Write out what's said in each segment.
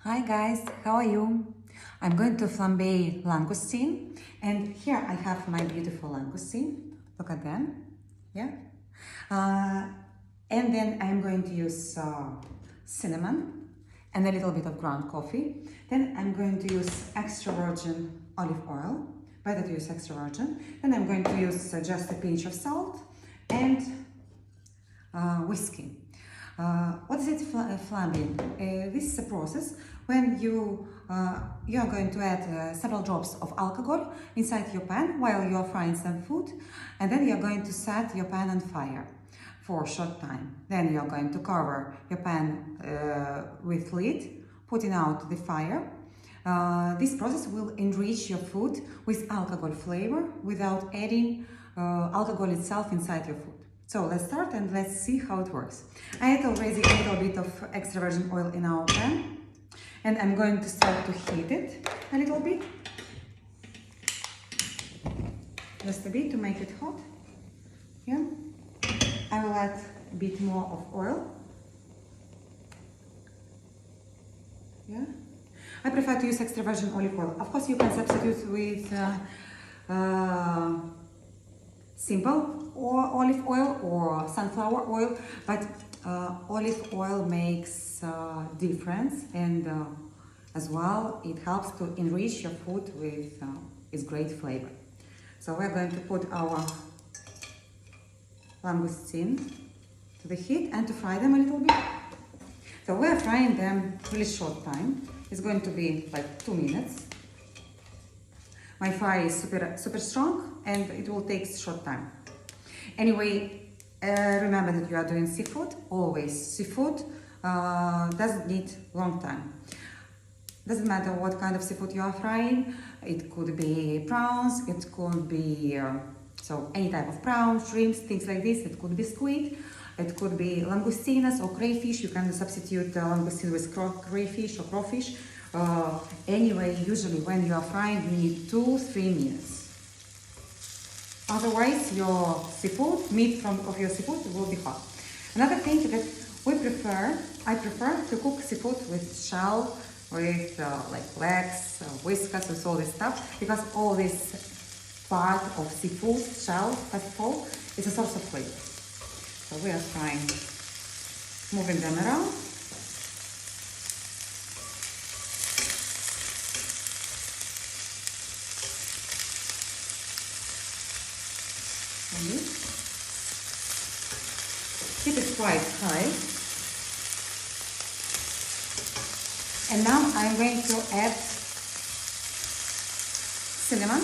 Hi guys, how are you? I'm going to flambe langoustine, and here I have my beautiful langoustine. Look at them, yeah. Uh, and then I'm going to use cinnamon and a little bit of ground coffee. Then I'm going to use extra virgin olive oil. Better to use extra virgin. Then I'm going to use just a pinch of salt and whiskey. What is it, flambing? This is a process when you are going to add several drops of alcohol inside your pan while you are frying some food, and then you are going to set your pan on fire for a short time. Then you are going to cover your pan with lid, putting out the fire. This process will enrich your food with alcohol flavor without adding alcohol itself inside your food. So let's start and let's see how it works. I had already a little bit of extra virgin oil in our pan, and I'm going to start to heat it a little bit. Just a bit to make it hot. Yeah. I will add a bit more of oil. Yeah. I prefer to use extra virgin olive oil. Of course, you can substitute with simple or olive oil or sunflower oil, but olive oil makes difference, and as well it helps to enrich your food with its great flavor. So we're going to put our langoustine to the heat and to fry them a little bit. So we're frying them really short time. It's going to be like 2 minutes. My fire is super strong, and it will take short time. Anyway, remember that you are doing seafood. Always seafood doesn't need long time. Doesn't matter what kind of seafood you are frying. It could be prawns, it could be so any type of prawns, shrimps, things like this. It could be squid, it could be langoustines or crayfish. You can substitute langoustine with crayfish or crawfish. Anyway, usually when you are frying, you need 2-3 minutes. Otherwise, your seafood, meat of your seafood will be hot. Another thing that I prefer to cook seafood with shell, with like legs, whiskas, with all this stuff, because all this part of seafood, shell, first of all, is a source of flavor. So we are frying, moving them around. Heat is quite high. And now I'm going to add cinnamon,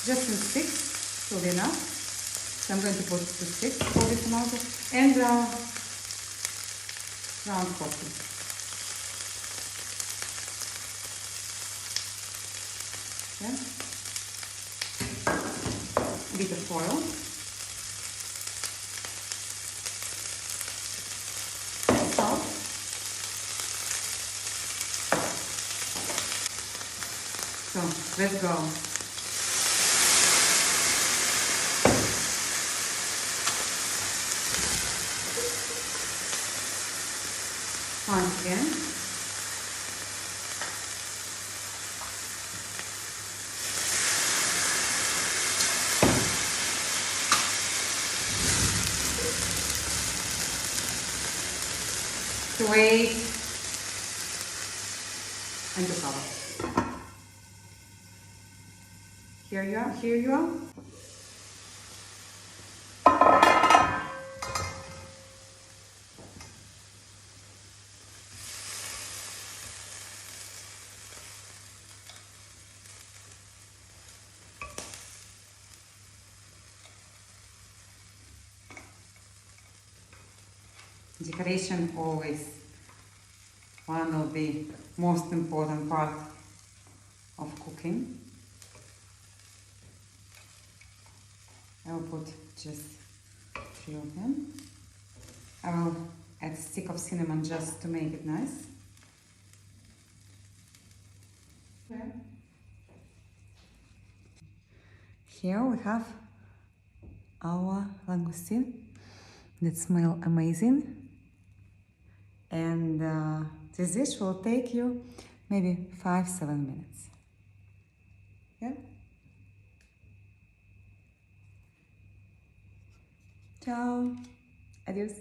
just in sticks, will be enough. So I'm going to put 2 sticks for this amount of, and ground coffee. Yeah. A bit of oil. Salt. So let's go. Once again. To wait and to cover. Here you are, here you are. Decoration always one of the most important part of cooking. I will put just 3 of them. I will add a stick of cinnamon just to make it nice. Here we have our langoustine that smell amazing. And This dish will take you maybe 5-7 minutes. Yeah? Ciao. Adios.